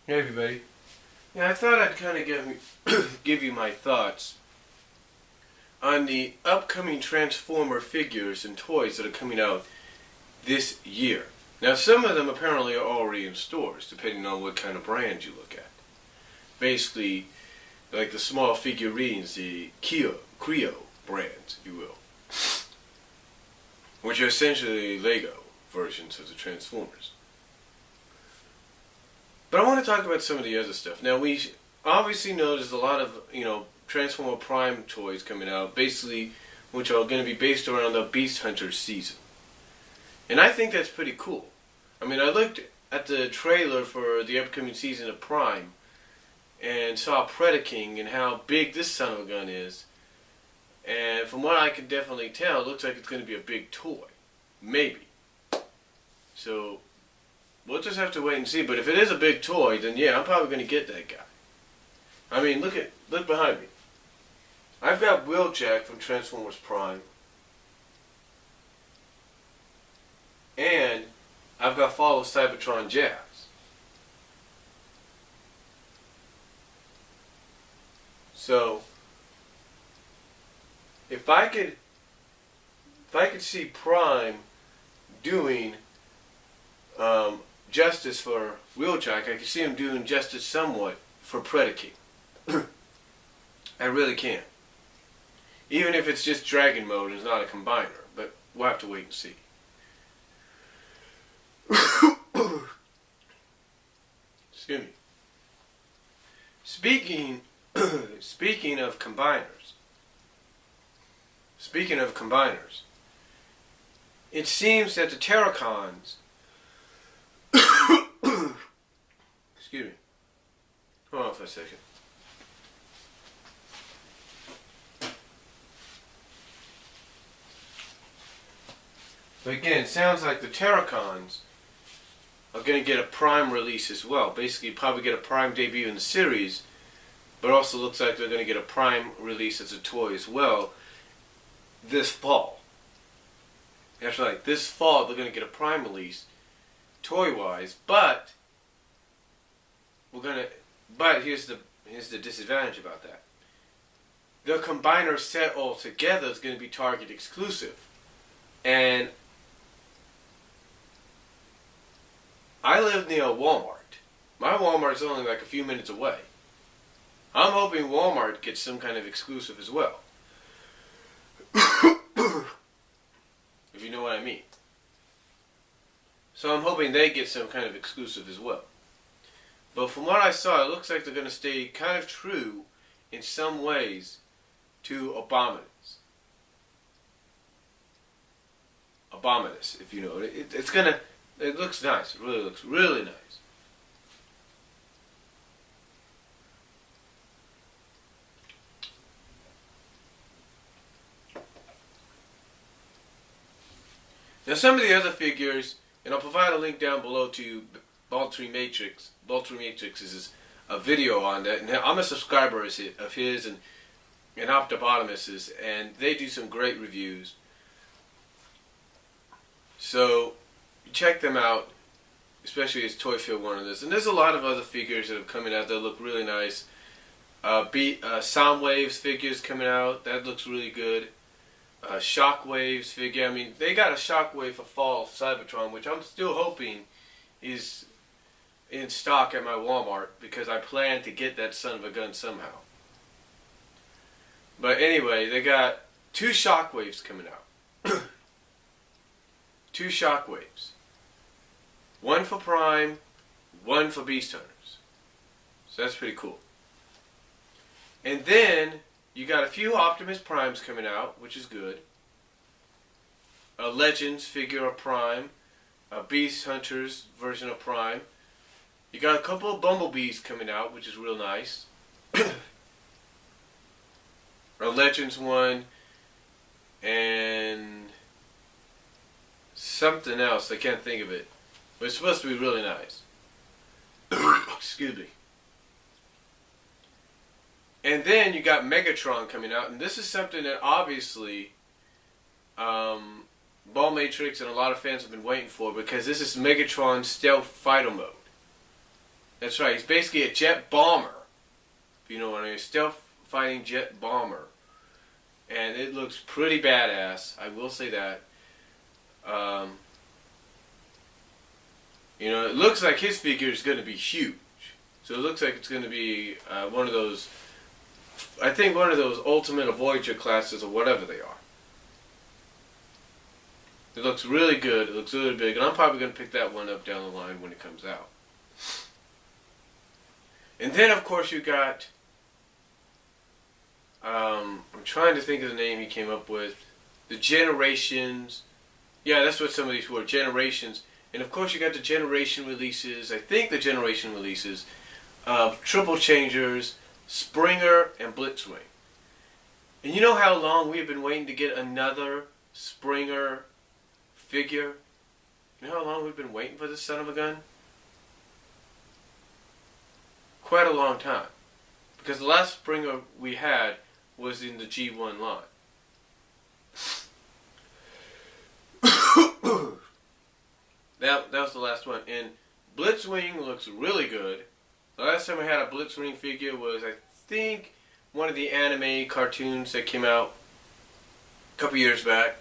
Hey everybody. Yeah, I thought I'd kind of give you my thoughts on the upcoming Transformer figures and toys that are coming out this year. Now, some of them apparently are already in stores, depending on what kind of brand you look at. Basically, like the small figurines, the Creo brands, if you will, which are essentially Lego versions of the Transformers. But I want to talk about some of the other stuff. Now, we obviously know there's a lot of, Transformer Prime toys coming out, basically, which are going to be based around the Beast Hunters season. And I think that's pretty cool. I mean, I looked at the trailer for the upcoming season of Prime and saw Predaking and how big this son of a gun is. And from what I can definitely tell, it looks like it's going to be a big toy. Maybe. So we'll just have to wait and see. But if it is a big toy, then yeah, I'm probably going to get that guy. I mean, look behind me. I've got Wheeljack from Transformers Prime. And I've got Fall of Cybertron Jazz. So if I could see Prime doing justice for Wheeljack, I could see him doing justice somewhat for Predaking. I really can. Even if it's just Dragon Mode and it's not a combiner, but we'll have to wait and see. Excuse me. Speaking of combiners. It seems that the Terracons excuse me. Hold on for a second. But again, it sounds like the Terracons are going to get a Prime release as well. Basically, probably get a Prime debut in the series, but also looks like they're going to get a Prime release as a toy as well this fall. That's right, this fall they're going to get a Prime release, toy-wise, but here's the disadvantage about that. The combiner set altogether is going to be Target exclusive, and I live near a Walmart. My Walmart's only like a few minutes away. I'm hoping Walmart gets some kind of exclusive as well. If you know what I mean. So I'm hoping they get some kind of exclusive as well. But from what I saw, it looks like they're going to stay kind of true in some ways to Abominus. Abominus, if you know it. It looks nice. It really looks really nice. Now some of the other figures, and I'll provide a link down below to Baltry Matrix. Baltry Matrix is a video on that. And I'm a subscriber of his and Optimus, and they do some great reviews. So check them out, especially his Toy Field one of this. And there's a lot of other figures that are coming out that look really nice. Soundwaves figures coming out. That looks really good. Shockwaves figure. I mean, they got a Shockwave for Fall Cybertron, which I'm still hoping is in stock at my Walmart because I plan to get that son of a gun somehow. But anyway, they got 2 Shockwaves coming out. 2 Shockwaves. One for Prime, one for Beast Hunters. So that's pretty cool. And then you got a few Optimus Primes coming out, which is good. A Legends figure of Prime. A Beast Hunters version of Prime. You got a couple of Bumblebees coming out, which is real nice. A Legends one. And something else. I can't think of it. But it's supposed to be really nice. Excuse me. And then you got Megatron coming out, and this is something that obviously Ball Matrix and a lot of fans have been waiting for, because this is Megatron Stealth Fighter Mode. That's right. He's basically a jet bomber. If you know what I mean. Stealth fighting jet bomber. And it looks pretty badass. I will say that. It looks like his figure is going to be huge. So it looks like it's going to be one of those, I think one of those Ultimate Voyager classes or whatever they are. It looks really good. It looks really big. And I'm probably going to pick that one up down the line when it comes out. And then, of course, you got, I'm trying to think of the name he came up with. The Generations. Yeah, that's what some of these were. Generations. And, of course, you got the Generation releases. I think the Generation releases of Triple Changers, Springer, and Blitzwing. And you know how long we've been waiting to get another Springer figure? You know how long we've been waiting for this son of a gun? Quite a long time. Because the last Springer we had was in the G1 line. That was the last one. And Blitzwing looks really good. The last time I had a Blitzwing figure was, I think, one of the anime cartoons that came out a couple years back.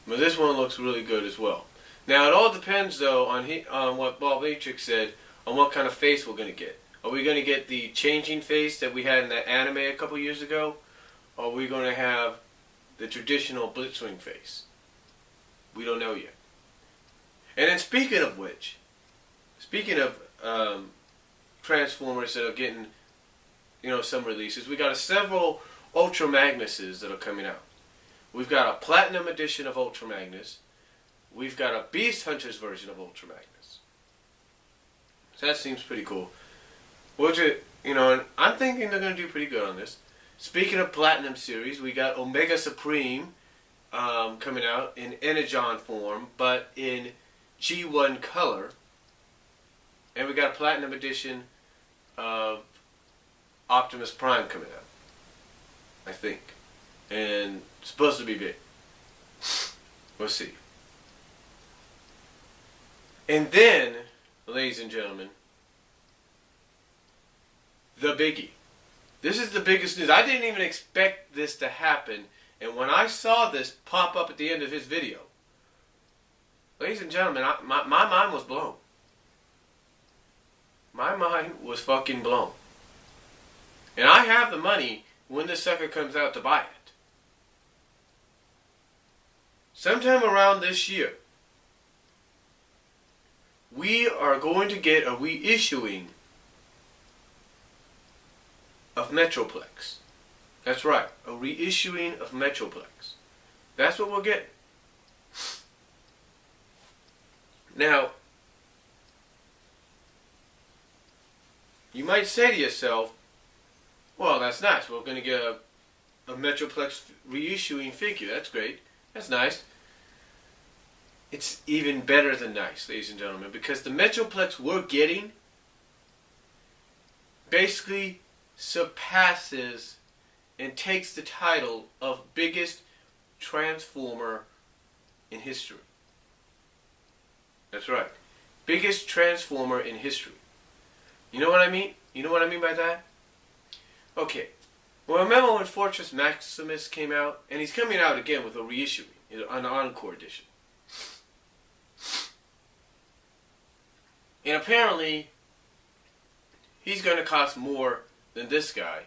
But this one looks really good as well. Now, it all depends, though, on what Bob Matrix said, on what kind of face we're going to get. Are we going to get the changing face that we had in that anime a couple years ago? Or are we going to have the traditional Blitzwing face? We don't know yet. And then speaking of which, speaking of Transformers that are getting, some releases, we got several Ultra Magnuses that are coming out. We've got a Platinum edition of Ultra Magnus. We've got a Beast Hunters version of Ultra Magnus. So that seems pretty cool. And I'm thinking they're going to do pretty good on this. Speaking of Platinum series, we got Omega Supreme coming out in Energon form, but in G1 color. And we got a Platinum edition of Optimus Prime coming out, I think. And it's supposed to be big. We'll see. And then, ladies and gentlemen, the biggie. This is the biggest news. I didn't even expect this to happen. And when I saw this pop up at the end of his video, ladies and gentlemen, my mind was blown. My mind was fucking blown. And I have the money when this sucker comes out to buy it. Sometime around this year, we are going to get a reissuing of Metroplex. That's right, a reissuing of Metroplex. That's what we'll get. Now, you might say to yourself, well, that's nice. We're going to get a Metroplex reissuing figure. That's great. That's nice. It's even better than nice, ladies and gentlemen, because the Metroplex we're getting basically surpasses and takes the title of biggest Transformer in history. That's right. Biggest Transformer in history. You know what I mean? You know what I mean by that? Okay. Well, remember when Fortress Maximus came out? And he's coming out again with a reissuing, an Encore edition. And apparently, he's going to cost more than this guy.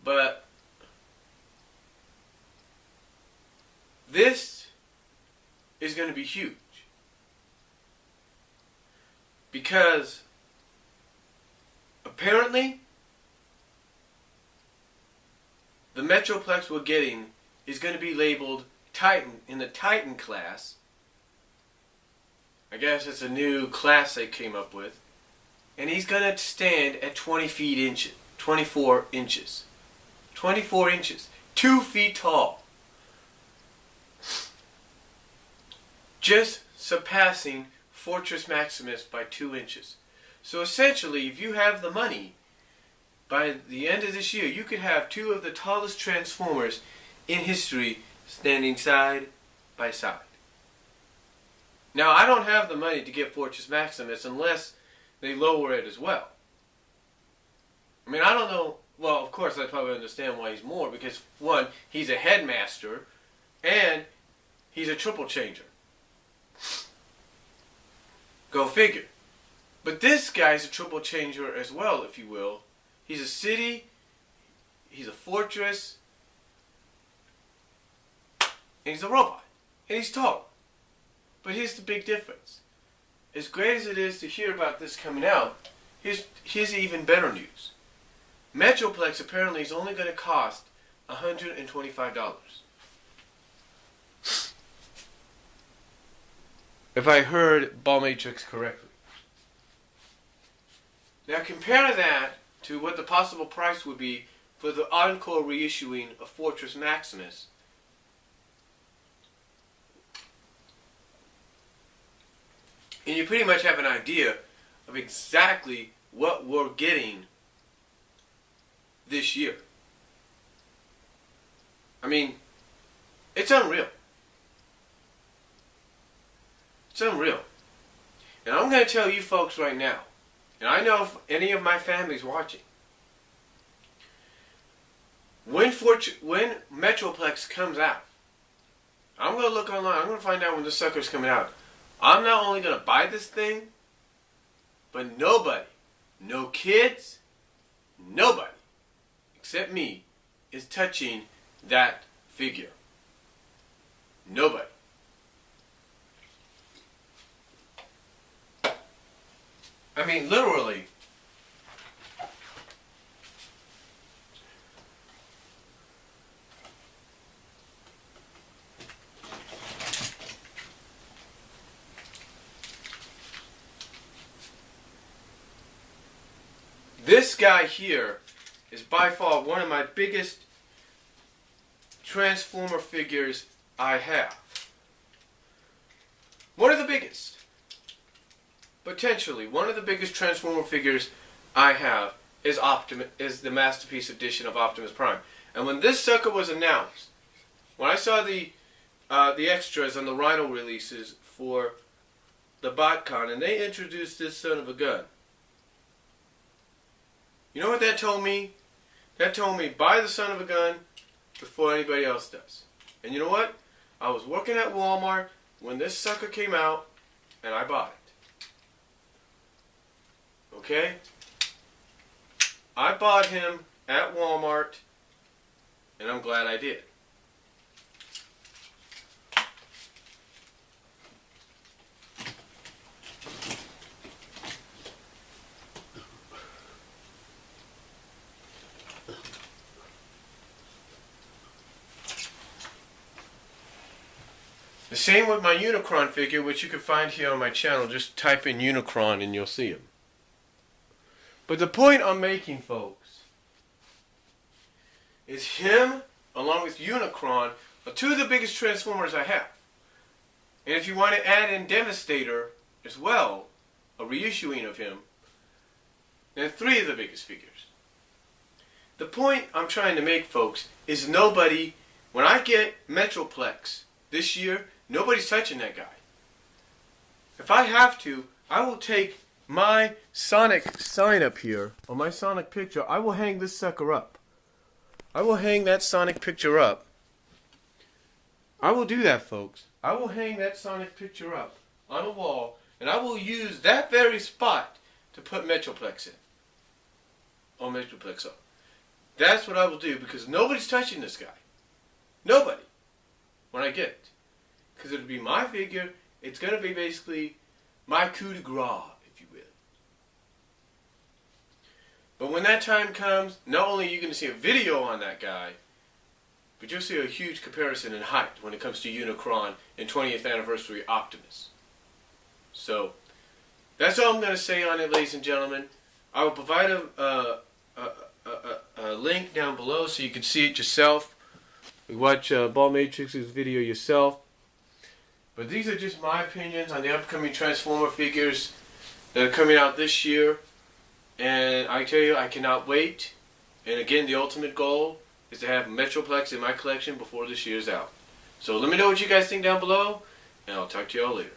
But this is going to be huge. Because apparently, the Metroplex we're getting is going to be labeled Titan in the Titan class. I guess it's a new class they came up with. And he's going to stand at 24 inches. 24 inches. 2 feet tall. Just surpassing Fortress Maximus by 2 inches. So essentially, if you have the money, by the end of this year, you could have 2 of the tallest Transformers in history standing side by side. Now, I don't have the money to get Fortress Maximus unless they lower it as well. I mean, I don't know. Well, of course, I probably understand why he's more. Because, one, he's a headmaster, and he's a triple changer. Go figure. But this guy's a triple changer as well, if you will. He's a city, he's a fortress, and he's a robot. And he's tall. But here's the big difference. As great as it is to hear about this coming out, here's even better news. Metroplex apparently is only going to cost $125. If I heard Ball Matrix correctly. Now compare that to what the possible price would be for the encore reissuing of Fortress Maximus. And you pretty much have an idea of exactly what we're getting this year. I mean, it's unreal. It's unreal. And I'm going to tell you folks right now, and I know if any of my family's watching, when Metroplex comes out, I'm going to look online, I'm going to find out when this sucker's coming out. I'm not only going to buy this thing, but nobody, no kids, nobody, except me, is touching that figure. Nobody. I mean, literally. This guy here is by far one of my biggest Transformer figures I have. One of the biggest. Potentially, one of the biggest Transformer figures I have is the Masterpiece Edition of Optimus Prime. And when this sucker was announced, when I saw the extras on the Rhino releases for the BotCon, and they introduced this son of a gun, you know what that told me? That told me buy the son of a gun before anybody else does. And you know what? I was working at Walmart when this sucker came out, and I bought it. Okay? I bought him at Walmart, and I'm glad I did. The same with my Unicron figure, which you can find here on my channel. Just type in Unicron and you'll see him. But the point I'm making, folks, is him, along with Unicron, are two of the biggest Transformers I have. And if you want to add in Devastator as well, a reissuing of him, then three of the biggest figures. The point I'm trying to make, folks, is nobody, when I get Metroplex this year, nobody's touching that guy. If I have to, I will take my Sonic sign up here, or my Sonic picture, I will hang this sucker up. I will hang that Sonic picture up. I will do that, folks. I will hang that Sonic picture up on a wall, and I will use that very spot to put Metroplex in. Or Metroplex up. That's what I will do, because nobody's touching this guy. Nobody. When I get it. Because it'll be my figure. It's going to be basically my coup de grace. But when that time comes, not only are you going to see a video on that guy, but you'll see a huge comparison in height when it comes to Unicron and 20th Anniversary Optimus. So, that's all I'm going to say on it, ladies and gentlemen. I will provide a link down below so you can see it yourself. Watch Ball Matrix's video yourself. But these are just my opinions on the upcoming Transformer figures that are coming out this year. And I tell you, I cannot wait. And again, the ultimate goal is to have Metroplex in my collection before this year's out. So let me know what you guys think down below, and I'll talk to y'all later.